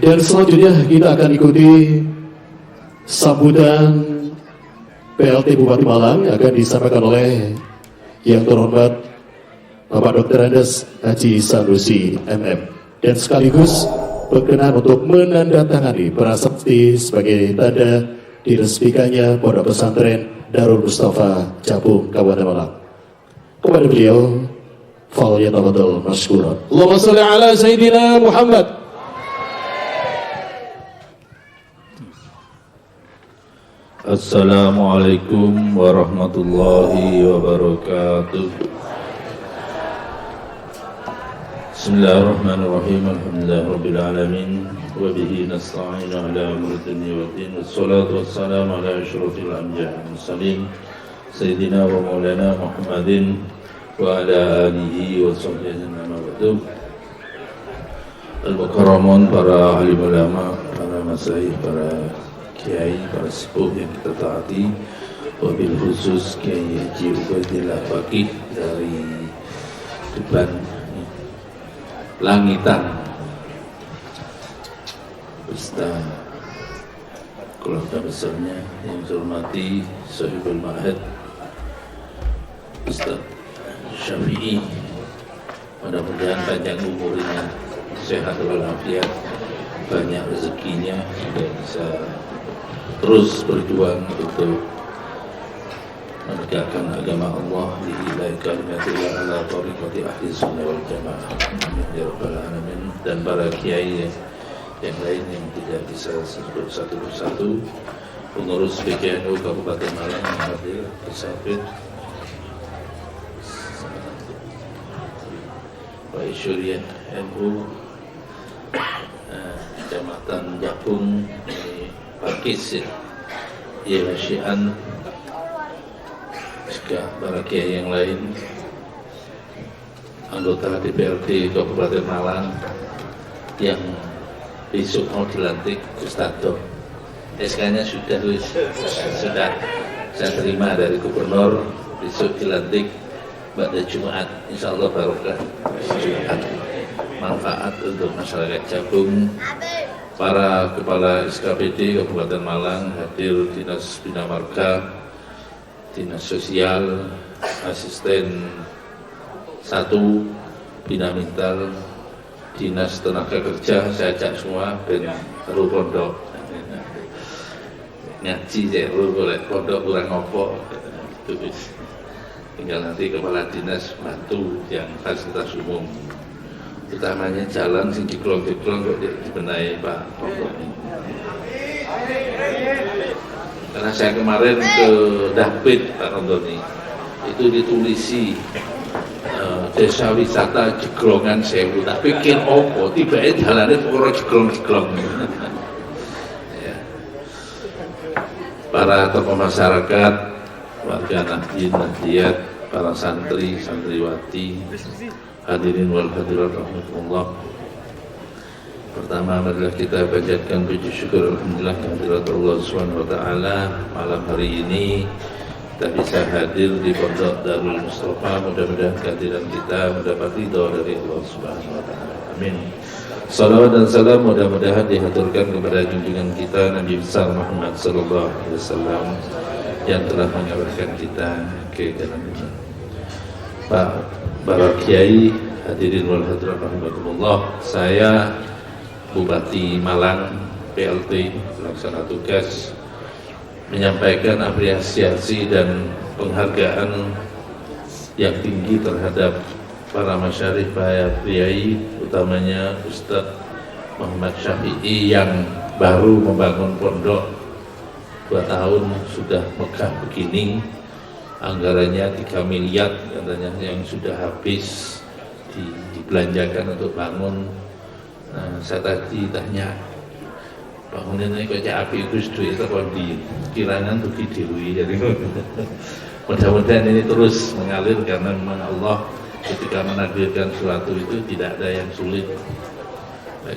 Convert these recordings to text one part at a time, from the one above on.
Dan selanjutnya kita akan ikuti sambutan PLT Bupati Malang yang akan disampaikan oleh yang terhormat Bapak Dr. Andes Haji Sanusi MM, dan sekaligus berkenan untuk menandatangani prasasti sebagai tanda diresmikannya Pondok Pesantren Darul Mustafa Capung Kabupaten Malang. Kepada beliau, falyatafadhal mashkuran. Allahumma shalli ala Sayyidina Muhammad. Assalamualaikum warahmatullahi wabarakatuh. Bismillahirrahmanirrahim. Alhamdulillahirabbil alamin wa bihi nasta'inu ala umuri dunya waddin. Wassalatu wassalamu ala asyrofil anbiya'i wal mursalin sayyidina wa maulana Muhammadin wa ala alihi wa sahbihi ajma'in. Al-mukarramun, para alim ulama, para masyayikh, para kiai, para sepuh yang kita taati, wabil khusus Kiai Haji Ubaidillah Faqih dari Tuban Langitan, beserta keluarga besarnya yang saya hormati Sahibul Ma'had Ustaz Syafi'i, mudah-mudahan panjang umurnya, sehat walafiat, banyak rezekinya, dan bisa terus berjuang untuk menegakkan agama Allah di wilayah kalimatillah ala tariqati ahli sunnah wal jamaah. Amin ya rabbal alamin. Dan para kiai yang lain yang tidak bisa sebut satu persatu, pengurus PKNU Kabupaten Malang yang hadir, pesafir Pak Isyurian NU, Kecamatan Japung, Pakis ya, Syian, juga para kiai yang lain, anggota DPRD Kabupaten Malang yang besok mau dilantik Ustadz. SK-nya sudah saya terima dari Gubernur, besok dilantik pada Jumat, insya Allah barokah Jumat, manfaat untuk masyarakat Japung. Para kepala SKPD Kabupaten Malang hadir, Dinas Bina Marga, Dinas Sosial, Asisten 1, Bina Mintal, Dinas Tenaga Kerja, saya ajak semua ben ru pondok ngaji saya ru boleh pondok kurang ngopo gitu. Tinggal nanti kepala dinas bantu yang fasilitas umum, utamanya jalan sing diklong-diklong kok dibenahi Pak. Karena saya kemarin ke Dapit Pak Rondoni, itu ditulisi desa wisata Jeglongan Sewu, tak pikir opo tiba-tiba jalannya pokoknya jeglong-jeglong. Ya. Para tokoh masyarakat, warga Nahdien, Nahdiyat, para santri, santriwati, hadirin wal hadirat rahmatullah. Pertama, marilah kita panjatkan puji syukur alhamdulillah kehadirat Allah Subhanahu wa taala. Malam hari ini kita bisa hadir di Pondok Darul Mustafa. Mudah-mudahan kehadiran kita mendapat ridha dari Allah Subhanahu wa taala. Amin. Salawat dan salam mudah-mudahan dihaturkan kepada junjungan kita Nabi besar Muhammad sallallahu alaihi wasallam yang telah mengarahkan kita ke jalan benar. Pak para kiai, hadirin wal hadirat rahimakumullah, saya Bupati Malang PLT pelaksana tugas menyampaikan apresiasi dan penghargaan yang tinggi terhadap para masyarif, para kiai, utamanya Ustadz Muhammad Syafi'i yang baru membangun pondok 2 tahun sudah megah begini, anggarannya 3 miliar katanya yang sudah habis dibelanjakan untuk bangun. Nah, saya tadi tanya, bangunan ini kok api itu duit terkondi, kiranya untuk didewi. Jadi mudah-mudahan ini terus mengalir karena memang Allah ketika menakdirkan suatu itu tidak ada yang sulit.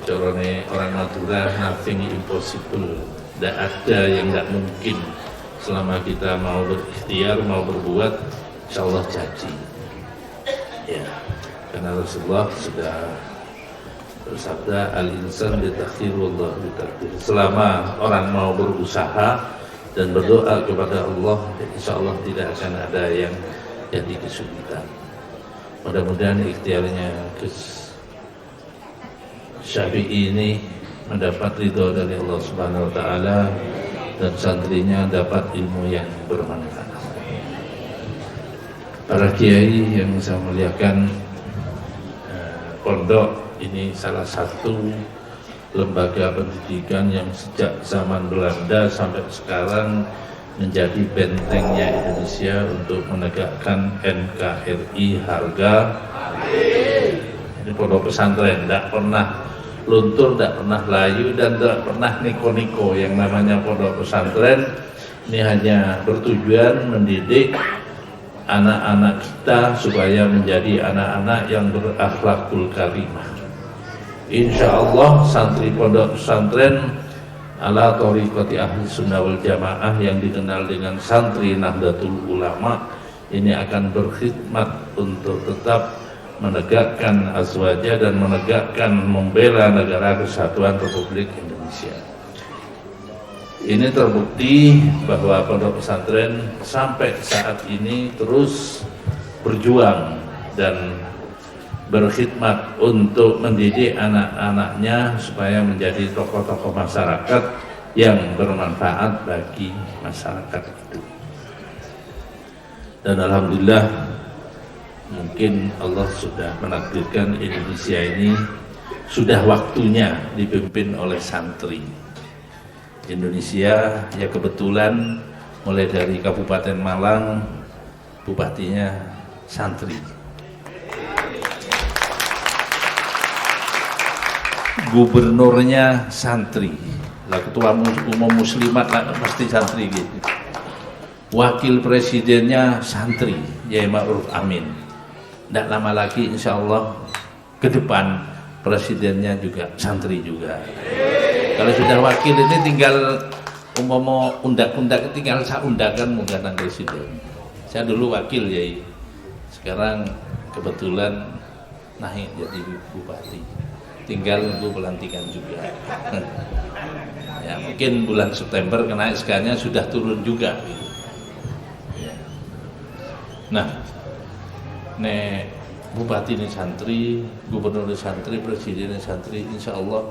Corone orang Madura, nothing impossible, tidak ada yang tidak mungkin selama kita mau berikhtiar, mau berbuat, insya Allah jadi. Ya, karena Rasulullah sudah bersabda al-insan bitakhir wallahu bitakdir. Selama orang mau berusaha dan berdoa kepada Allah, insya Allah tidak akan ada yang jadi kesulitan. Mudah-mudahan ikhtiarnya Syafi'i ini mendapat ridho dari Allah Subhanahu wa taala dan santrinya dapat ilmu yang bermanfaat. Para kiai yang saya muliakan, pondok ini salah satu lembaga pendidikan yang sejak zaman Belanda sampai sekarang menjadi bentengnya Indonesia untuk menegakkan NKRI harga. Ini pondok pesantren, tidak pernah luntur, tidak pernah layu, dan tidak pernah niko-niko. Yang namanya pondok pesantren ini hanya bertujuan mendidik anak-anak kita supaya menjadi anak-anak yang berakhlakul karimah. Insya Allah santri pondok pesantren ala thariqati ahli sunnah wal jamaah yang dikenal dengan santri Nahdlatul Ulama ini akan berkhidmat untuk tetap menegakkan azwaja dan menegakkan membela negara kesatuan Republik Indonesia. Ini terbukti bahwa pondok pesantren sampai saat ini terus berjuang dan berkhidmat untuk mendidik anak-anaknya supaya menjadi tokoh-tokoh masyarakat yang bermanfaat bagi masyarakat itu. Dan alhamdulillah, mungkin Allah sudah menakdirkan Indonesia ini sudah waktunya dipimpin oleh santri. Indonesia ya kebetulan mulai dari Kabupaten Malang, bupatinya santri. Gubernurnya santri. Lah ketua umum muslimat lah pasti santri gitu. Wakil presidennya santri, Yai Ma'ruf Amin. Tidak lama lagi insya Allah ke depan presidennya juga santri juga. Kalau sudah wakil ini tinggal umpama undak-undak, tinggal saya undangkan mengganang presiden. Saya dulu wakil Yai, sekarang kebetulan naik jadi bupati. Tinggal nunggu pelantikan juga. Ya mungkin bulan September kena SK-nya sudah turun juga. Ya. Nah, bupati ini santri, gubernur ini santri, presiden ini santri, insya Allah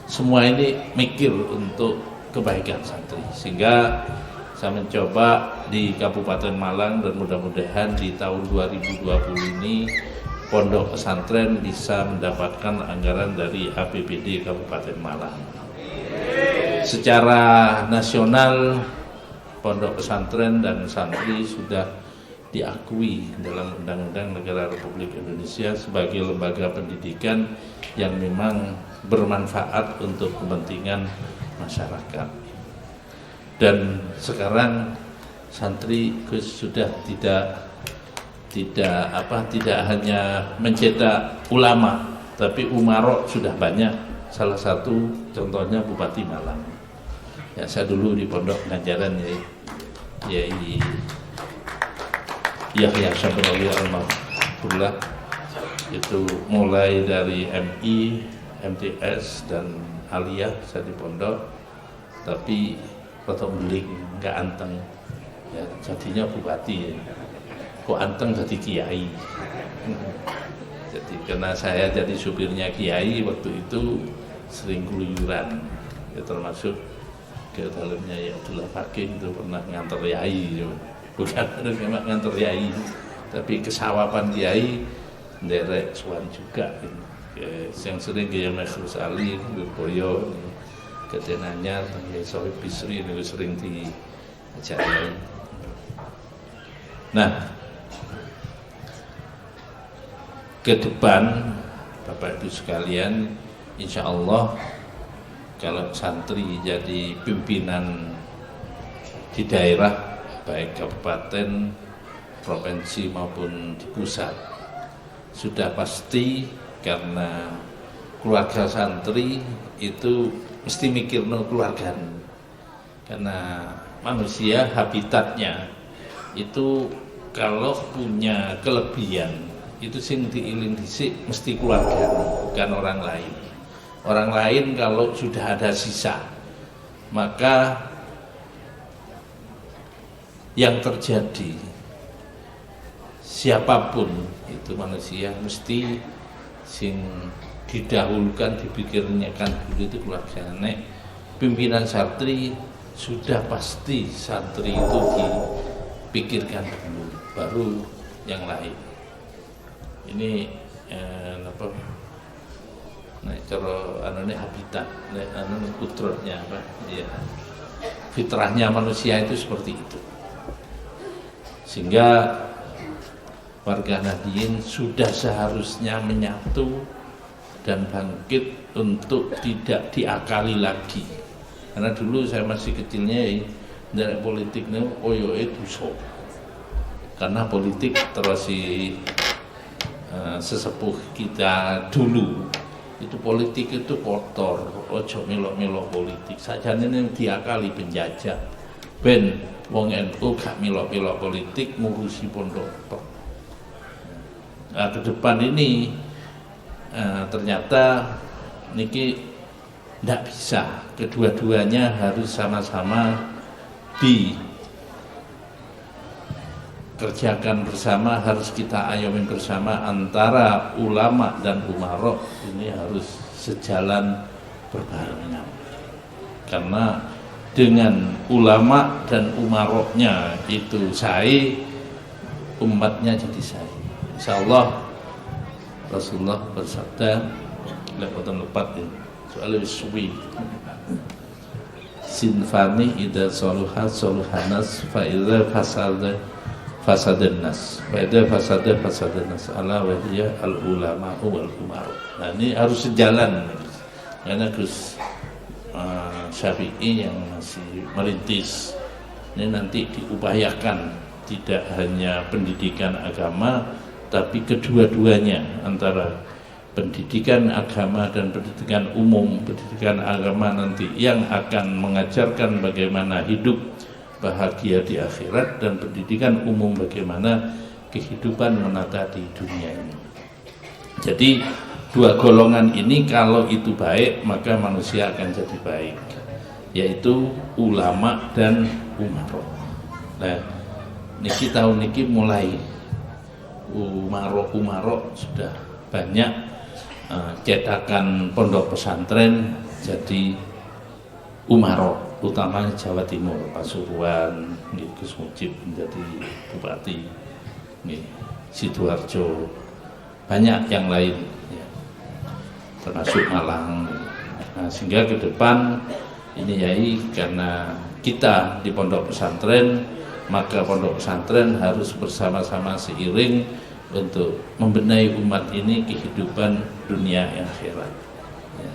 semua ini mikir untuk kebaikan santri. Sehingga saya mencoba di Kabupaten Malang dan mudah-mudahan di tahun 2020 ini pondok pesantren bisa mendapatkan anggaran dari APBD Kabupaten Malang. Secara nasional pondok pesantren dan santri sudah diakui dalam Undang-Undang Negara Republik Indonesia sebagai lembaga pendidikan yang memang bermanfaat untuk kepentingan masyarakat. Dan sekarang santri sudah tidak hanya mencetak ulama, tapi umarok sudah banyak. Salah satu contohnya Bupati Malang. Ya, saya dulu di pondok pengajaran Yai Yahya Syabrawi Almarhumullah, itu mulai dari MI, MTS dan Aliyah saya di pondok, tapi rotok beling nggak anteng, ya, jadinya bupati ya. Kok anteng jadi kiai. Jadi karena saya jadi supirnya kiai waktu itu sering keluyuran, ya, termasuk ke dalamnya ya Abdullah Fakih itu pernah nganter yai, bukan memang nganter yai, tapi kesawapan kiai nderek suan juga. Yang sering ke Mas Ali, Boyo, ketenanya tentang Sohib Bisri ini sering diajari. Nah, ke depan Bapak Ibu sekalian, insya Allah kalau santri jadi pimpinan di daerah baik kabupaten, provinsi maupun di pusat, sudah pasti karena keluarga santri itu mesti mikir keluarga, karena manusia habitatnya itu kalau punya kelebihan itu sing diiling dhisik mesti keluarga, bukan orang lain. Orang lain kalau sudah ada sisa, maka yang terjadi siapapun itu manusia mesti sing didahulukan, dipikirkan dulu itu keluarganya. Pimpinan santri sudah pasti santri itu dipikirkan dulu, baru yang lain. Ini apa? Nah, cara ini habitat, putranya apa? Ya, fitrahnya manusia itu seperti itu. Sehingga warga Nahdliyin sudah seharusnya menyatu dan bangkit untuk tidak diakali lagi. Karena dulu saya masih kecilnya dari politik ini dosa. Karena politik terus sesepuh kita dulu itu politik itu kotor, ojo melok-melok politik. Sajane yang diakali penjajah. Ben wong NU gak melok-melok politik ngurusi pondok. Nah, ke depan ini ternyata niki tidak bisa, kedua-duanya harus sama-sama dikerjakan bersama, harus kita ayomin bersama antara ulama dan umarok. Ini harus sejalan berbarengan, karena dengan ulama dan umaroknya itu saya, umatnya jadi saya. Insyaallah Rasulullah bersabda, lepotan lepat ya, soalnya suwi sinfani idza saluha saluhanas fa idza fasadannas fa idza fasadannas ala wa hiya al ulama wal umara. Nah, ini harus sejalan, karena Gus Syafi'i yang masih merintis ini nanti diupayakan tidak hanya pendidikan agama, tapi kedua-duanya, antara pendidikan agama dan pendidikan umum. Pendidikan agama nanti yang akan mengajarkan bagaimana hidup bahagia di akhirat, dan pendidikan umum bagaimana kehidupan menata di dunia ini. Jadi dua golongan ini kalau itu baik, maka manusia akan jadi baik, yaitu ulama dan umarok. Nah, niki tahun niki mulai umarok sudah banyak cetakan pondok pesantren jadi umarok, utamanya Jawa Timur, Pasuruan, Gus Mujib menjadi bupati, Sidoarjo, banyak yang lain ya, termasuk Malang. Nah, sehingga ke depan ini yai, karena kita di pondok pesantren, maka pondok pesantren harus bersama-sama seiring untuk membenahi umat ini kehidupan dunia yang akhirat ya.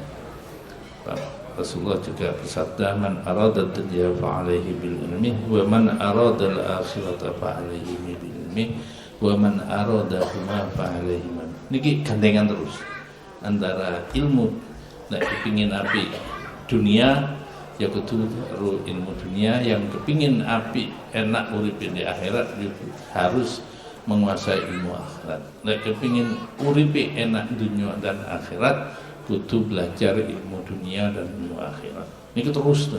Pak Rasulullah juga bersabda, man arada dunya fa'alaihi bil ilmi wa man arada al akhirata fa'alaihi bil ilmi wa man arada huma fa'alaihi man. Niki gandengan terus antara ilmu, nek kepingin api dunia ya kudu ilmu dunia, yang kepingin api enak uripin di akhirat harus menguasai ilmu akhirat. Nek kepingin uripi enak dunia dan akhirat, kudu belajar ilmu dunia dan ilmu akhirat. Ini terus.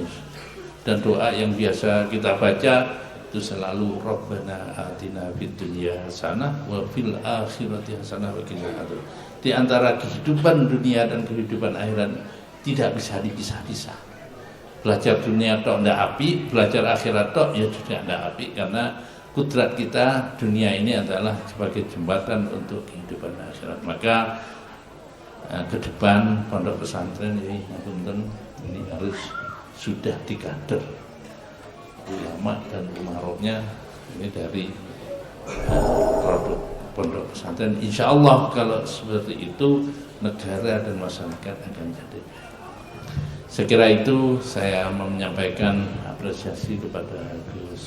Dan doa yang biasa kita baca itu selalu Rabbana atina fid dunya hasanah wa fil akhirati hasanah wa qina adzabannar. Di antara kehidupan dunia dan kehidupan akhirat tidak bisa dipisah-pisah. Belajar dunia tok ndak api, belajar akhirat tok ya juga ndak api, karena kudrat kita dunia ini adalah sebagai jembatan untuk kehidupan akhirat. Maka ke depan pondok pesantren ini harus sudah dikader ulama dan umaroknya ini dari produk pondok pesantren. Insya Allah kalau seperti itu negara dan masyarakat akan jadi. Saya kira itu saya menyampaikan apresiasi kepada Gus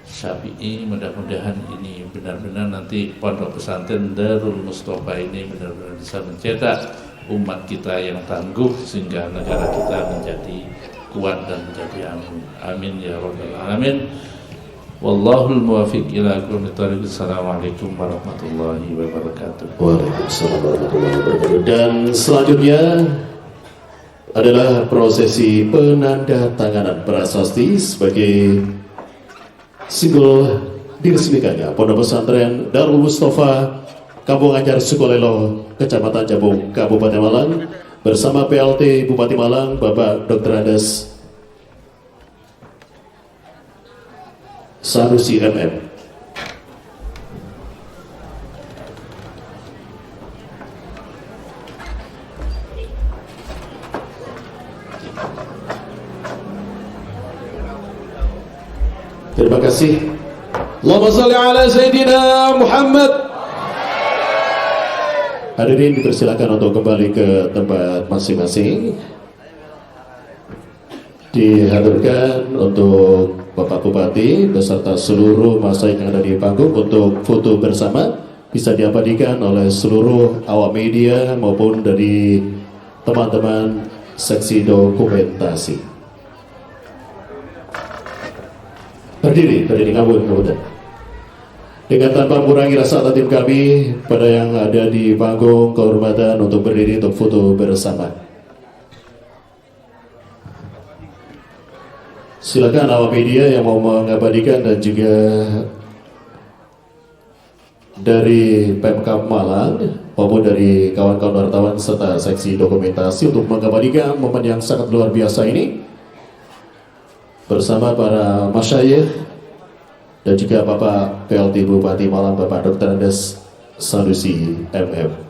Syafi'i. Mudah-mudahan ini benar-benar nanti pondok pesantren Darul Mustafa ini benar-benar bisa mencetak umat kita yang tangguh sehingga negara kita menjadi kuat dan menjadi amin. Amin ya rabbal alamin. Wallahul muwaffiq ila aqwamit thoriq. Assalamualaikum warahmatullahi wabarakatuh. Waalaikumsalam warahmatullahi wabarakatuh. Dan selanjutnya adalah prosesi penandatanganan prasasti sebagai simbol diresmikannya Pondok Pesantren Darul Mustafa Kampung Anyar Sukolelo, Kecamatan Jabung, Kabupaten Malang, bersama PLT Bupati Malang Bapak Dr. Andes Sanusi MM. Terima kasih. Allahumma shalli ala Sayyidina Muhammad. Hadirin dipersilakan untuk kembali ke tempat masing-masing. Dihadirkan untuk Bapak Bupati beserta seluruh masa yang ada di panggung untuk foto bersama, bisa diabadikan oleh seluruh awak media maupun dari teman-teman seksi dokumentasi. Berdiri ngabun kemudian. Dengan tanpa mengurangi rasa tatim kami pada yang ada di panggung, kehormatan untuk berdiri untuk foto bersama. Silakan awak media yang mau mengabadikan dan juga dari Pemkab Malang maupun dari kawan-kawan wartawan serta seksi dokumentasi untuk mengabadikan momen yang sangat luar biasa ini bersama para masyayikh dan juga Bapak PLT Bupati Malang Bapak Dr. Andes Sanusi MM.